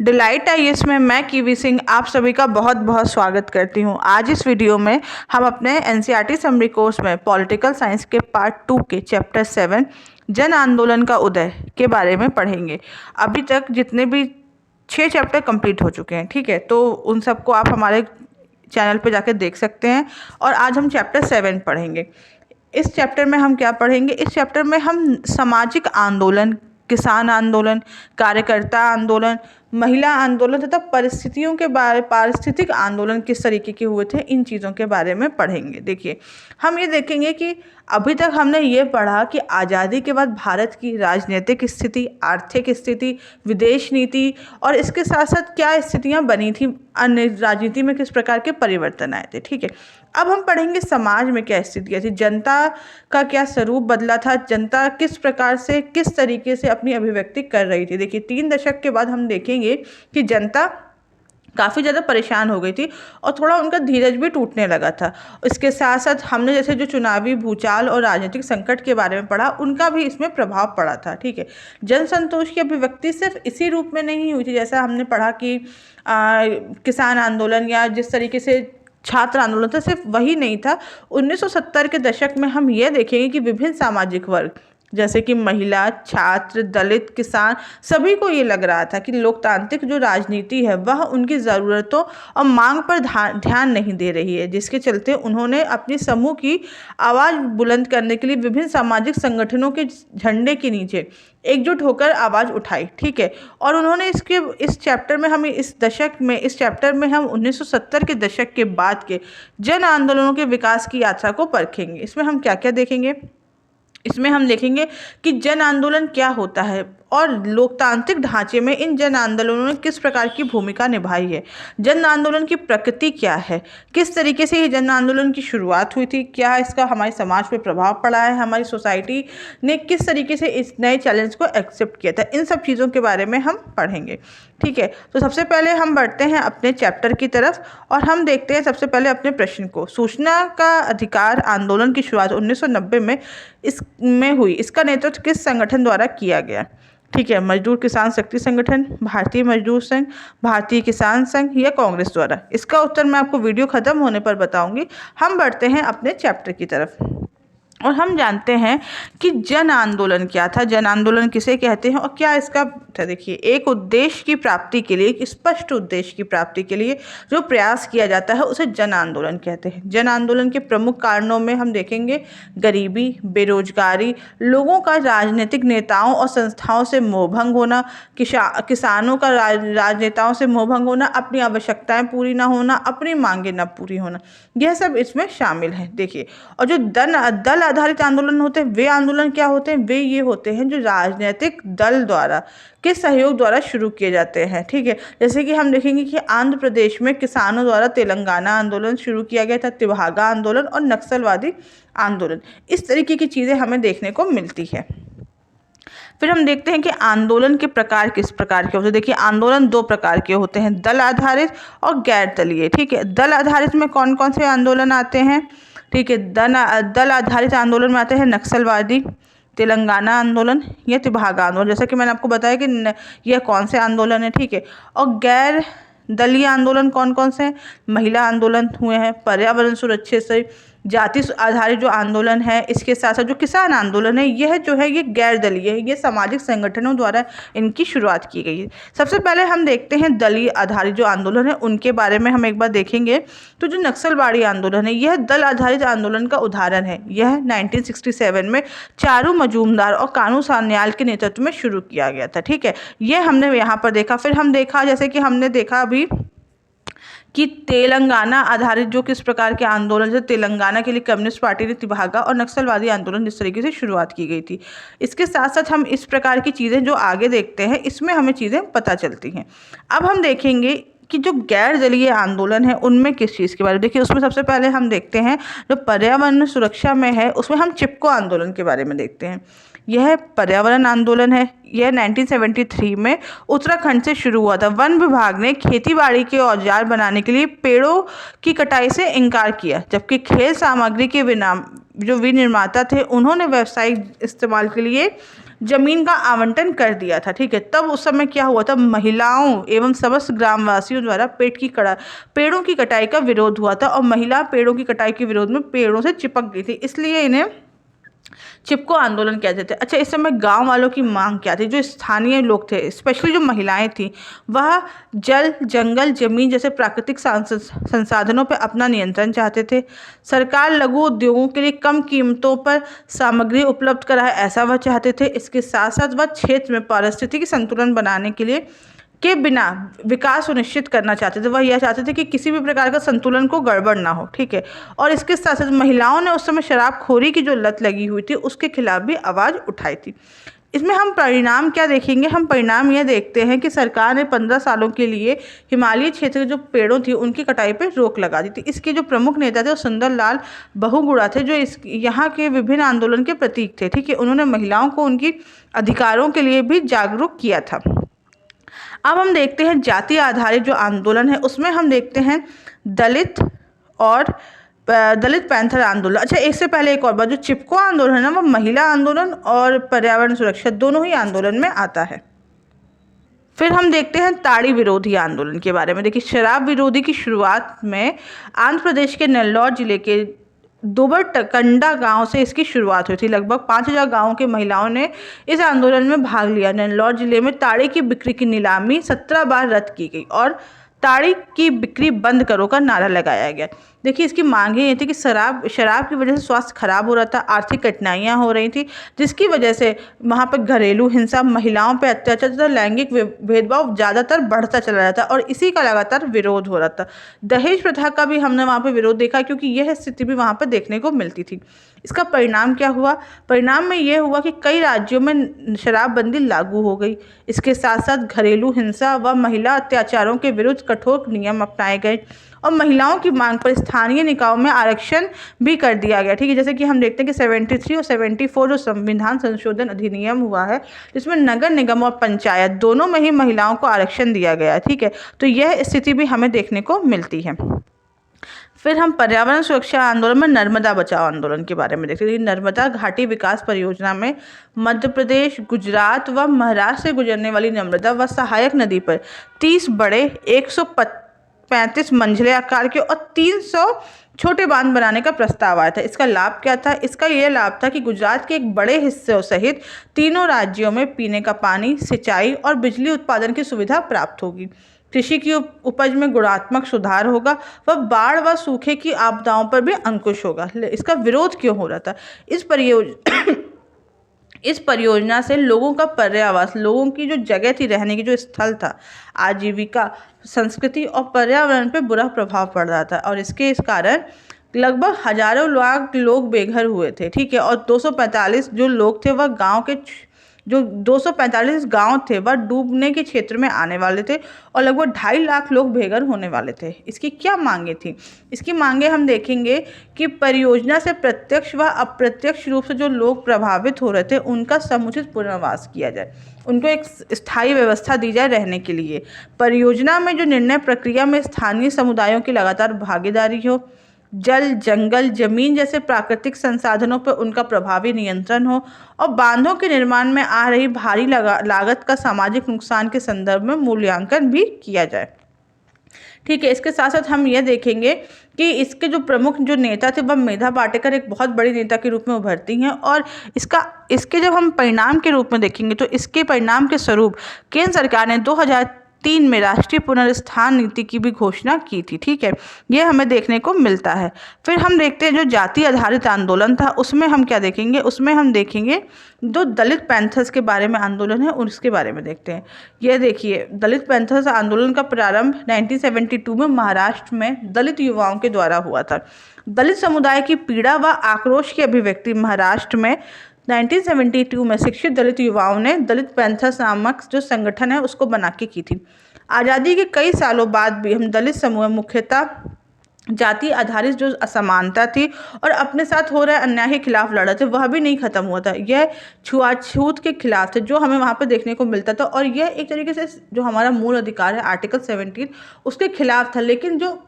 Delight IAS में मैं kiwi Singh आप सभी का बहुत बहुत स्वागत करती हूँ। आज इस वीडियो में हम अपने एनसीईआरटी समरी कोर्स में पॉलिटिकल साइंस के पार्ट 2 के चैप्टर 7 जन आंदोलन का उदय के बारे में पढ़ेंगे। अभी तक जितने भी 6 चैप्टर कंप्लीट हो चुके हैं, ठीक है, तो उन सबको आप हमारे चैनल पे जाकर देख सकते हैं। और आज हम चैप्टर 7 पढ़ेंगे। इस चैप्टर में हम क्या पढ़ेंगे? इस चैप्टर में हम सामाजिक आंदोलन, किसान आंदोलन, कार्यकर्ता आंदोलन, महिला आंदोलन तथा पारिस्थितिक आंदोलन किस तरीके के हुए थे, इन चीज़ों के बारे में पढ़ेंगे। देखिए, हम ये देखेंगे कि अभी तक हमने ये पढ़ा कि आज़ादी के बाद भारत की राजनीतिक स्थिति, आर्थिक स्थिति, विदेश नीति और इसके साथ साथ क्या स्थितियाँ बनी थी, अन्य राजनीति में किस प्रकार के परिवर्तन आए थे। ठीक है, अब हम पढ़ेंगे समाज में क्या स्थितियाँ थी, जनता का क्या स्वरूप बदला था, जनता किस प्रकार से किस तरीके से अपनी अभिव्यक्ति कर रही थी। देखिए, 3 दशक के बाद हम देखेंगे कि जनता काफ़ी ज़्यादा परेशान हो गई थी और थोड़ा उनका धीरज भी टूटने लगा था। इसके साथ साथ हमने जैसे जो चुनावी भूचाल और राजनीतिक संकट के बारे में पढ़ा, उनका भी इसमें प्रभाव पड़ा था। ठीक है, जन संतोष की अभिव्यक्ति सिर्फ इसी रूप में नहीं हुई थी, जैसा हमने पढ़ा कि किसान आंदोलन या जिस तरीके से छात्र आंदोलन था, सिर्फ वही नहीं था। 1970 के दशक में हम ये देखेंगे कि विभिन्न सामाजिक वर्ग जैसे कि महिला, छात्र, दलित, किसान, सभी को ये लग रहा था कि लोकतांत्रिक जो राजनीति है वह उनकी ज़रूरतों और मांग पर ध्यान नहीं दे रही है, जिसके चलते उन्होंने अपनी समूह की आवाज़ बुलंद करने के लिए विभिन्न सामाजिक संगठनों के झंडे के नीचे एकजुट होकर आवाज़ उठाई। ठीक है, और उन्होंने इस चैप्टर में हमें इस चैप्टर में हम 1970 के दशक के बाद के जन आंदोलनों के विकास की यात्रा को परखेंगे। इसमें हम क्या क्या देखेंगे? इसमें हम देखेंगे कि जन आंदोलन क्या होता है और लोकतांत्रिक ढांचे में इन जन आंदोलनों ने किस प्रकार की भूमिका निभाई है, जन आंदोलन की प्रकृति क्या है, किस तरीके से ये जन आंदोलन की शुरुआत हुई थी, क्या इसका हमारे समाज पर प्रभाव पड़ा है, हमारी सोसाइटी ने किस तरीके से इस नए चैलेंज को एक्सेप्ट किया था, इन सब चीज़ों के बारे में हम पढ़ेंगे। ठीक है, तो सबसे पहले हम बढ़ते हैं अपने चैप्टर की तरफ और हम देखते हैं सबसे पहले अपने प्रश्न को। सूचना का अधिकार आंदोलन की शुरुआत 1990 में इसमें हुई। इसका नेतृत्व किस संगठन द्वारा किया गया? ठीक है, मजदूर किसान शक्ति संगठन, भारतीय मजदूर संघ, भारतीय किसान संघ या कांग्रेस द्वारा? इसका उत्तर मैं आपको वीडियो खत्म होने पर बताऊंगी। हम बढ़ते हैं अपने चैप्टर की तरफ और हम जानते हैं कि जन आंदोलन क्या था, जन आंदोलन किसे कहते हैं और क्या इसका देखिए, एक उद्देश्य की प्राप्ति के लिए, एक स्पष्ट उद्देश्य की प्राप्ति के लिए जो प्रयास किया जाता है उसे जन आंदोलन कहते हैं। जन आंदोलन के प्रमुख कारणों में हम देखेंगे गरीबी, बेरोजगारी, लोगों का राजनीतिक नेताओं और संस्थाओं से मोहभंग होना, किसानों का राजनेताओं से मोहभंग होना, अपनी आवश्यकताएं पूरी ना होना, अपनी मांगें ना पूरी होना, यह सब इसमें शामिल है। देखिए, और जो दल आधारित आंदोलन होते हैं, वे आंदोलन क्या होते हैं? वे ये होते हैं जो राजनीतिक दल द्वारा के सहयोग द्वारा शुरू किए जाते हैं। ठीक है, जैसे कि हम देखेंगे कि आंध्र प्रदेश में किसानों द्वारा तेलंगाना आंदोलन शुरू किया गया था, तिभागा आंदोलन और नक्सलवादी आंदोलन, इस तरीके की चीज़ें हमें देखने को मिलती है। फिर हम देखते हैं कि आंदोलन के प्रकार किस प्रकार के होते हैं। देखिए, आंदोलन 2 प्रकार के होते हैं, दल आधारित और गैर दलीय। ठीक है, दल आधारित में कौन कौन से आंदोलन आते हैं? ठीक है, दल आधारित आंदोलन में आते हैं नक्सलवादी, तेलंगाना आंदोलन या तिभागा आंदोलन, जैसा कि मैंने आपको बताया कि यह कौन से आंदोलन है। ठीक है, और गैर दलीय आंदोलन कौन कौन से हैं? महिला आंदोलन हुए हैं, पर्यावरण सुरक्षा से जाति आधारित जो आंदोलन है, इसके साथ साथ जो किसान आंदोलन है, यह जो है ये गैर दलीय है, ये सामाजिक संगठनों द्वारा इनकी शुरुआत की गई है। सबसे पहले हम देखते हैं दलीय आधारित जो आंदोलन है उनके बारे में हम एक बार देखेंगे। तो जो नक्सलवादी आंदोलन है यह दल आधारित आंदोलन का उदाहरण है। यह 1967 में चारू मजूमदार और कानू सान्याल के नेतृत्व में शुरू किया गया था। ठीक है, ये हमने यहाँ पर देखा। फिर हम देखा, जैसे कि हमने देखा अभी कि तेलंगाना आधारित जो किस प्रकार के आंदोलन, जैसे तेलंगाना के लिए कम्युनिस्ट पार्टी ने तिभागा और नक्सलवादी आंदोलन जिस तरीके से शुरुआत की गई थी। इसके साथ साथ हम इस प्रकार की चीज़ें जो आगे देखते हैं इसमें हमें चीज़ें पता चलती हैं। अब हम देखेंगे कि जो गैर दलीय आंदोलन है उनमें किस चीज़ के बारे में। देखिए, उसमें सबसे पहले हम देखते हैं जो पर्यावरण सुरक्षा में है, उसमें हम चिपको आंदोलन के बारे में देखते हैं। यह पर्यावरण आंदोलन है। यह 1973 में उत्तराखंड से शुरू हुआ था। वन विभाग ने खेतीबाड़ी के औजार बनाने के लिए पेड़ों की कटाई से इनकार किया, जबकि खेल सामग्री के जो विनिर्माता थे उन्होंने व्यावसायिक इस्तेमाल के लिए जमीन का आवंटन कर दिया था। ठीक है, तब उस समय क्या हुआ था, महिलाओं एवं समस्त ग्रामवासियों द्वारा पेड़ों की कटाई का विरोध हुआ था और महिला पेड़ों की कटाई के विरोध में पेड़ों से चिपक गई थी, इसलिए इन्हें चिपको आंदोलन कहते थे। अच्छा, इस समय गांव वालों की मांग क्या थी? जो स्थानीय लोग थे, स्पेशली जो महिलाएं थी, वह जल, जंगल, जमीन जैसे प्राकृतिक संसाधनों पर अपना नियंत्रण चाहते थे। सरकार लघु उद्योगों के लिए कम कीमतों पर सामग्री उपलब्ध कराए, ऐसा वह चाहते थे। इसके साथ साथ वह क्षेत्र में पारिस्थितिकी संतुलन बनाने के बिना विकास सुनिश्चित करना चाहते थे। वह यह चाहते थे कि किसी भी प्रकार का संतुलन को गड़बड़ ना हो। ठीक है, और इसके साथ साथ महिलाओं ने उस समय शराबखोरी की जो लत लगी हुई थी उसके खिलाफ भी आवाज़ उठाई थी। इसमें हम परिणाम क्या देखेंगे? हम परिणाम यह देखते हैं कि सरकार ने 15 सालों के लिए हिमालयी क्षेत्र के जो पेड़ों थी उनकी कटाई पर रोक लगा दी थी। इसके जो प्रमुख नेता थे वो सुंदरलाल बहुगुणा थे, जो यहाँ के विभिन्न आंदोलन के प्रतीक थे। ठीक है, उन्होंने महिलाओं को उनकी अधिकारों के लिए भी जागरूक किया था। अब हम देखते हैं जाति आधारित जो आंदोलन है, उसमें हम देखते हैं दलित पैंथर आंदोलन। अच्छा, इससे पहले एक और बात, जो चिपको आंदोलन है ना, वो महिला आंदोलन और पर्यावरण सुरक्षा दोनों ही आंदोलन में आता है। फिर हम देखते हैं ताड़ी विरोधी आंदोलन के बारे में। देखिए, शराब विरोधी की शुरुआत में आंध्र प्रदेश के नेल्लौर जिले के दुबरटकंडा गांव से इसकी शुरुआत हुई थी। लगभग 5000 गांवों की महिलाओं ने इस आंदोलन में भाग लिया। नेल्लौर जिले में ताड़ी की बिक्री की नीलामी 17 बार रद्द की गई और ताड़ी की बिक्री बंद करो का नारा लगाया गया। देखिए, इसकी मांगे ये थी कि शराब की वजह से स्वास्थ्य खराब हो रहा था, आर्थिक कठिनाइयां हो रही थी, जिसकी वजह से वहाँ पर घरेलू हिंसा, महिलाओं पर अत्याचार तथा लैंगिक भेदभाव ज़्यादातर बढ़ता चला जाता और इसी का लगातार विरोध हो रहा था। दहेज प्रथा का भी हमने वहाँ पर विरोध देखा, क्योंकि यह स्थिति भी वहाँ पर देखने को मिलती थी। इसका परिणाम क्या हुआ? परिणाम में यह हुआ कि कई राज्यों में शराबबंदी लागू हो गई। इसके साथ साथ घरेलू हिंसा व महिला अत्याचारों के विरुद्ध कठोर नियम अपनाए गए और महिलाओं की मांग पर स्थानीय निकायों में आरक्षण भी कर दिया गया। ठीक है, जैसे कि हम देखते हैं कि 73 और 74 जो संविधान संशोधन अधिनियम हुआ है, जिसमें नगर निगम और पंचायत दोनों में ही महिलाओं को आरक्षण दिया गया। ठीक है, तो यह स्थिति भी हमें देखने को मिलती है। फिर हम पर्यावरण सुरक्षा आंदोलन में नर्मदा बचाओ आंदोलन के बारे में देखते हैं। नर्मदा घाटी विकास परियोजना में मध्य प्रदेश, गुजरात व महाराष्ट्र से गुजरने वाली नर्मदा व सहायक नदी पर 30 बड़े, 135 मंझले आकार के और 300 छोटे बांध बनाने का प्रस्ताव आया था। इसका लाभ क्या था? इसका यह लाभ था कि गुजरात के एक बड़े हिस्से सहित तीनों राज्यों में पीने का पानी, सिंचाई और बिजली उत्पादन की सुविधा प्राप्त होगी। कृषि की उपज में गुणात्मक सुधार होगा व बाढ़ व सूखे की आपदाओं पर भी अंकुश होगा। इसका विरोध क्यों हो रहा था? इस परियोजना से लोगों का पर्यावास, लोगों की जो जगह थी, रहने की जो स्थल था, आजीविका, संस्कृति और पर्यावरण पर बुरा प्रभाव पड़ रहा था और इस कारण लगभग हजारों लाख लोग बेघर हुए थे। ठीक है, और 245 जो लोग थे वह जो 245 गांव थे वह डूबने के क्षेत्र में आने वाले थे और लगभग 2.5 लाख लोग बेघर होने वाले थे। इसकी क्या मांगे थी? इसकी मांगे हम देखेंगे कि परियोजना से प्रत्यक्ष व अप्रत्यक्ष रूप से जो लोग प्रभावित हो रहे थे उनका समुचित पुनर्वास किया जाए, उनको एक स्थायी व्यवस्था दी जाए रहने के लिए। परियोजना में जो निर्णय प्रक्रिया में स्थानीय समुदायों की लगातार भागीदारी हो, जल, जंगल, जमीन जैसे प्राकृतिक संसाधनों पर उनका प्रभावी नियंत्रण हो और बांधों के निर्माण में आ रही भारी लागत का सामाजिक नुकसान के संदर्भ में मूल्यांकन भी किया जाए। ठीक है, इसके साथ साथ हम यह देखेंगे कि इसके जो प्रमुख जो नेता थे वह मेधा पाटेकर एक बहुत बड़ी नेता के रूप में उभरती हैं और इसके जब हम परिणाम के रूप में देखेंगे तो इसके परिणाम के स्वरूप केंद्र सरकार ने 2003 में राष्ट्रीय पुनर्स्थान नीति की भी घोषणा की थी। ठीक है, ये हमें देखने को मिलता है। फिर हम देखते हैं जो जाति आधारित आंदोलन था, उसमें हम क्या देखेंगे? उसमें हम देखेंगे जो दलित पैंथर्स के बारे में आंदोलन है उसके बारे में देखते हैं। यह देखिए, दलित पैंथर्स आंदोलन का प्रारंभ 1972 में महाराष्ट्र में दलित युवाओं के द्वारा हुआ था। दलित समुदाय की पीड़ा व आक्रोश की अभिव्यक्ति महाराष्ट्र में 1972 में शिक्षित दलित युवाओं ने दलित पैंथर्स नामक जो संगठन है उसको बना के की थी। आज़ादी के कई सालों बाद भी हम दलित समूह मुख्यतः जाति आधारित जो असमानता थी और अपने साथ हो रहे अन्याय के खिलाफ लड़ा थे, वह भी नहीं खत्म हुआ था। यह छुआछूत के खिलाफ थे जो हमें वहाँ पर देखने को मिलता था और यह एक तरीके से जो हमारा मूल अधिकार है आर्टिकल 17 उसके खिलाफ था। लेकिन जो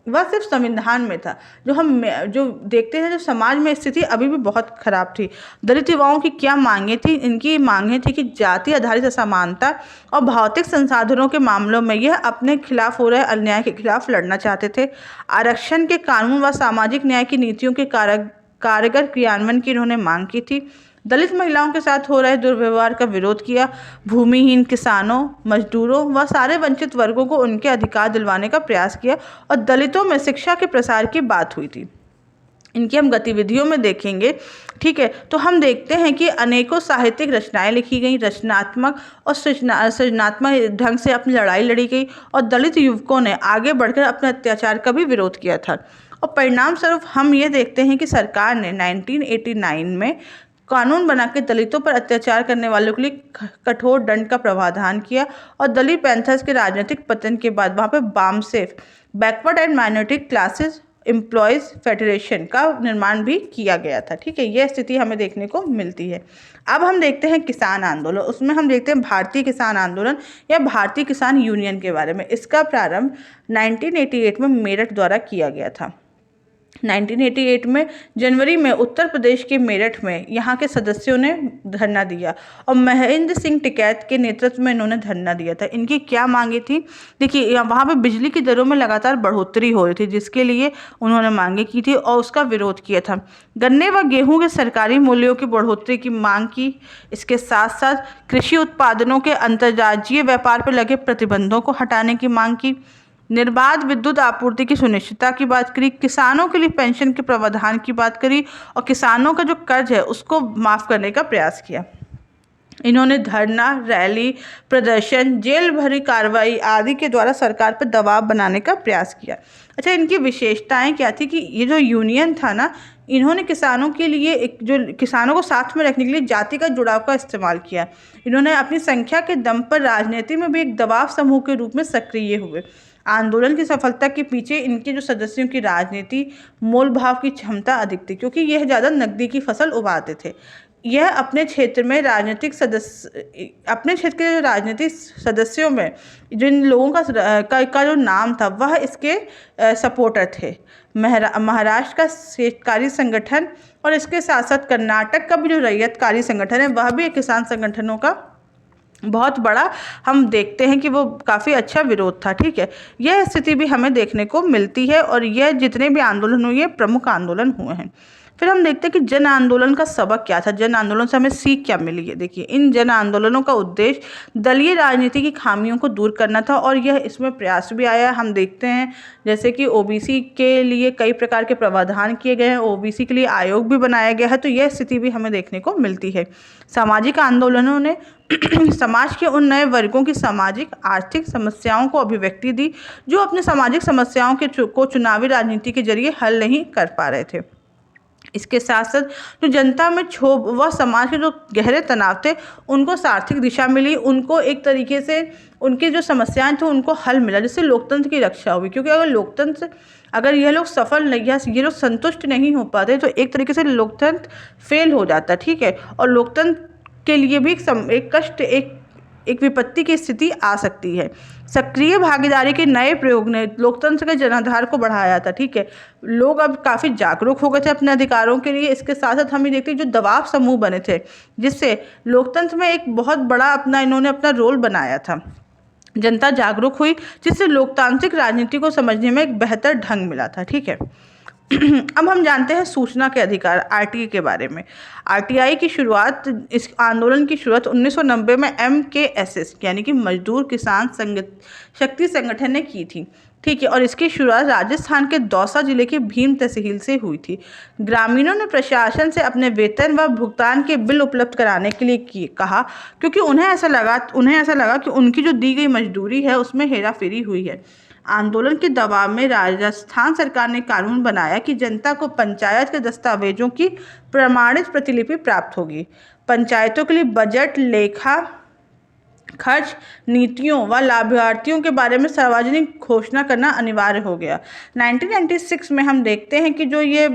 वह सिर्फ संविधान में था। जो देखते हैं, जो समाज में स्थिति अभी भी बहुत खराब थी। दलित युवाओं की क्या मांगे थी? इनकी मांगे थी कि जाति आधारित असमानता और भौतिक संसाधनों के मामलों में यह अपने खिलाफ हो रहे अन्याय के खिलाफ लड़ना चाहते थे। आरक्षण के कानून व सामाजिक न्याय की नीतियों के कारगर क्रियान्वयन की इन्होंने मांग की थी। दलित महिलाओं के साथ हो रहे दुर्व्यवहार का विरोध किया। भूमिहीन किसानों, मजदूरों व सारे वंचित वर्गों को उनके अधिकार दिलवाने का प्रयास किया और दलितों में शिक्षा के प्रसार की बात हुई थी। इनकी हम गतिविधियों में देखेंगे, ठीक है, तो हम देखते हैं कि अनेकों साहित्यिक रचनाएं लिखी गई, रचनात्मक और सृजनात्मक ढंग से अपनी लड़ाई लड़ी गई और दलित युवकों ने आगे बढ़कर अपने अत्याचार का भी विरोध किया था। और परिणाम स्वरूप हम ये देखते हैं कि सरकार ने 1989 में कानून बना के दलितों पर अत्याचार करने वालों के लिए कठोर दंड का प्रावधान किया और दलित पैंथर्स के राजनीतिक पतन के बाद वहाँ पे BAMCEF, backward and minority classes employees federation का निर्माण भी किया गया था। ठीक है, यह स्थिति हमें देखने को मिलती है। अब हम देखते हैं किसान आंदोलन। उसमें हम देखते हैं भारतीय किसान आंदोलन या भारतीय किसान यूनियन के बारे में। इसका प्रारंभ 1988 में मेरठ द्वारा किया गया था। 1988 में जनवरी में उत्तर प्रदेश के मेरठ में यहाँ के सदस्यों ने धरना दिया और महेंद्र सिंह टिकैत के नेतृत्व में इन्होंने धरना दिया था। इनकी क्या मांगे थी? देखिए, वहाँ पे बिजली की दरों में लगातार बढ़ोतरी हो रही थी, जिसके लिए उन्होंने मांगे की थी और उसका विरोध किया था। गन्ने व गेहूं के सरकारी मूल्यों की बढ़ोतरी की मांग की। इसके साथ साथ कृषि उत्पादनों के अंतर्राज्यीय व्यापार पर लगे प्रतिबंधों को हटाने की मांग की। निर्बाध विद्युत आपूर्ति की सुनिश्चितता की बात करी। किसानों के लिए पेंशन के प्रावधान की बात करी और किसानों का जो कर्ज है उसको माफ़ करने का प्रयास किया। इन्होंने धरना, रैली, प्रदर्शन, जेल भरी कार्रवाई आदि के द्वारा सरकार पर दबाव बनाने का प्रयास किया। अच्छा, इनकी विशेषताएं क्या थी कि ये जो यूनियन था ना, इन्होंने किसानों के लिए किसानों को साथ में रखने के लिए जातिगत जुड़ाव का इस्तेमाल किया। इन्होंने अपनी संख्या के दम पर राजनीति में भी एक दबाव समूह के रूप में सक्रिय हुए। आंदोलन की सफलता के पीछे इनके जो सदस्यों की राजनीति, मोल भाव की क्षमता अधिक थी, क्योंकि यह ज़्यादा नकदी की फसल उगाते थे। यह अपने क्षेत्र के राजनीतिक सदस्यों में जिन लोगों का जो नाम था वह इसके सपोर्टर थे। महाराष्ट्र का शेतकारी संगठन और इसके साथ साथ कर्नाटक का भी जो रैयतकारी संगठन है वह भी किसान संगठनों का बहुत बड़ा हम देखते हैं कि वो काफ़ी अच्छा विरोध था। ठीक है, यह स्थिति भी हमें देखने को मिलती है और यह जितने भी आंदोलन हुए ये प्रमुख आंदोलन हुए हैं। फिर हम देखते हैं कि जन आंदोलन का सबक क्या था, जन आंदोलन से हमें सीख क्या मिली है। देखिए, इन जन आंदोलनों का उद्देश्य दलीय राजनीति की खामियों को दूर करना था और यह इसमें प्रयास भी आया। हम देखते हैं जैसे कि ओबीसी के लिए कई प्रकार के प्रावधान किए गए हैं, ओबीसी के लिए आयोग भी बनाया गया है, तो यह स्थिति भी हमें देखने को मिलती है। सामाजिक आंदोलनों ने समाज के उन नए वर्गों की सामाजिक आर्थिक समस्याओं को अभिव्यक्ति दी जो अपने सामाजिक समस्याओं को चुनावी राजनीति के जरिए हल नहीं कर पा रहे थे। इसके साथ साथ जो जनता में क्षोभ व समाज के जो गहरे तनाव थे उनको सार्थक दिशा मिली, उनको एक तरीके से उनकी जो समस्याएं थी उनको हल मिला, जिससे लोकतंत्र की रक्षा हुई। क्योंकि अगर यह लोग सफल नहीं या ये लोग संतुष्ट नहीं हो पाते तो एक तरीके से लोकतंत्र फेल हो जाता। ठीक है, और लोकतंत्र के लिए भी एक विपत्ति की स्थिति आ सकती है। सक्रिय भागीदारी के नए प्रयोग ने लोकतंत्र के जनाधार को बढ़ाया था। ठीक है, लोग अब काफ़ी जागरूक हो गए थे अपने अधिकारों के लिए। इसके साथ साथ हम ये देखते हैं जो दबाव समूह बने थे, जिससे लोकतंत्र में एक बहुत बड़ा इन्होंने अपना रोल बनाया था। जनता जागरूक हुई, जिससे लोकतांत्रिक राजनीति को समझने में एक बेहतर ढंग मिला था। ठीक है, अब हम जानते हैं सूचना के अधिकार आरटीआई के बारे में। आरटीआई की शुरुआत, इस आंदोलन की शुरुआत 1990 में MKSS यानी कि मजदूर किसान शक्ति संगठन ने की थी। ठीक है, और इसकी शुरुआत राजस्थान के दौसा जिले के भीम तहसील से हुई थी। ग्रामीणों ने प्रशासन से अपने वेतन व भुगतान के बिल उपलब्ध कराने के लिए कहा, क्योंकि उन्हें ऐसा लगा कि उनकी जो दी गई मजदूरी है उसमें हेराफेरी हुई है। आंदोलन के दबाव में राजस्थान सरकार ने कानून बनाया कि जनता को पंचायत के दस्तावेजों की प्रमाणित प्रतिलिपि प्राप्त होगी। पंचायतों के लिए बजट, लेखा खर्च नीतियों व लाभार्थियों के बारे में सार्वजनिक घोषणा करना अनिवार्य हो गया। 1996 में हम देखते हैं कि जो ये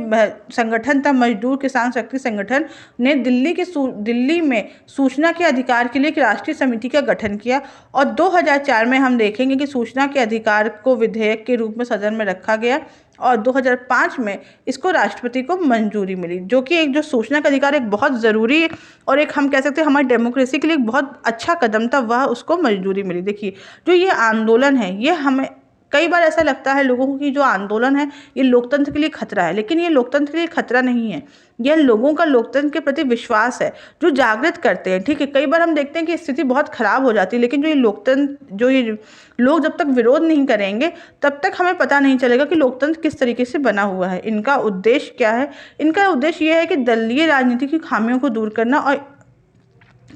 संगठन था, मजदूर किसान शक्ति संगठन ने दिल्ली में सूचना के अधिकार के लिए एक राष्ट्रीय समिति का गठन किया और 2004 में हम देखेंगे कि सूचना के अधिकार को विधेयक के रूप में सदन में रखा गया और 2005 में इसको राष्ट्रपति को मंजूरी मिली, जो कि एक जो सूचना का अधिकार एक बहुत ज़रूरी और एक हम कह सकते हैं हमारी डेमोक्रेसी के लिए एक बहुत अच्छा कदम था, वह उसको मंजूरी मिली। देखिए जो ये आंदोलन है, ये हमें कई बार ऐसा लगता है लोगों को कि जो आंदोलन है ये लोकतंत्र के लिए खतरा है, लेकिन ये लोकतंत्र के लिए खतरा नहीं है। यह लोगों का लोकतंत्र के प्रति विश्वास है जो जागृत करते हैं। ठीक है, कई बार हम देखते हैं कि स्थिति बहुत खराब हो जाती है, लेकिन जो ये लोकतंत्र, जो ये लोग जब तक विरोध नहीं करेंगे तब तक हमें पता नहीं चलेगा कि लोकतंत्र किस तरीके से बना हुआ है। इनका उद्देश्य क्या है? इनका उद्देश्य यह है कि दलीय राजनीति की खामियों को दूर करना और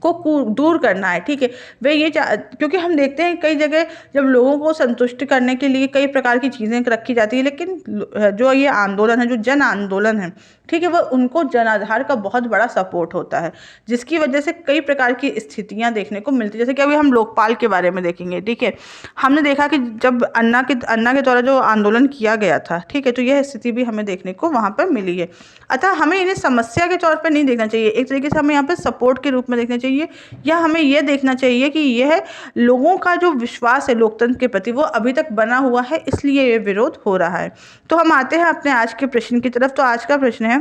दूर करना है। ठीक है, वे ये क्योंकि हम देखते हैं कई जगह जब लोगों को संतुष्ट करने के लिए कई प्रकार की चीज़ें रखी जाती है, लेकिन जो ये आंदोलन है, जो जन आंदोलन है, ठीक है, वह उनको जनाधार का बहुत बड़ा सपोर्ट होता है, जिसकी वजह से कई प्रकार की स्थितियां देखने को मिलती है। जैसे कि अभी हम लोकपाल के बारे में देखेंगे। ठीक है, हमने देखा कि जब अन्ना के द्वारा जो आंदोलन किया गया था, ठीक है, तो यह स्थिति भी हमें देखने को वहाँ पर मिली है। अतः हमें इन्हें समस्या के तौर पर नहीं देखना चाहिए, एक तरीके से हमें यहाँ पर सपोर्ट के रूप में देखना चाहिए, या हमें यह देखना चाहिए कि यह लोगों का जो विश्वास है लोकतंत्र के प्रति वो अभी तक बना हुआ है, इसलिए ये विरोध हो रहा है। तो हम आते हैं अपने आज के प्रश्न की तरफ। तो आज का प्रश्न है,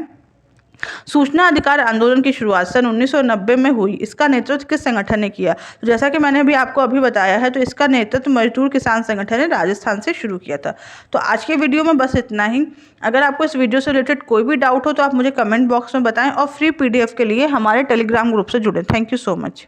सूचना अधिकार आंदोलन की शुरुआत सन 1990 में हुई, इसका नेतृत्व किस संगठन ने किया? तो जैसा कि मैंने अभी आपको बताया है, तो इसका नेतृत्व मजदूर किसान संगठन ने राजस्थान से शुरू किया था। तो आज के वीडियो में बस इतना ही। अगर आपको इस वीडियो से रिलेटेड कोई भी डाउट हो तो आप मुझे कमेंट बॉक्स में बताएं और फ्री PDF के लिए हमारे टेलीग्राम ग्रुप से जुड़ें। Thank you so much.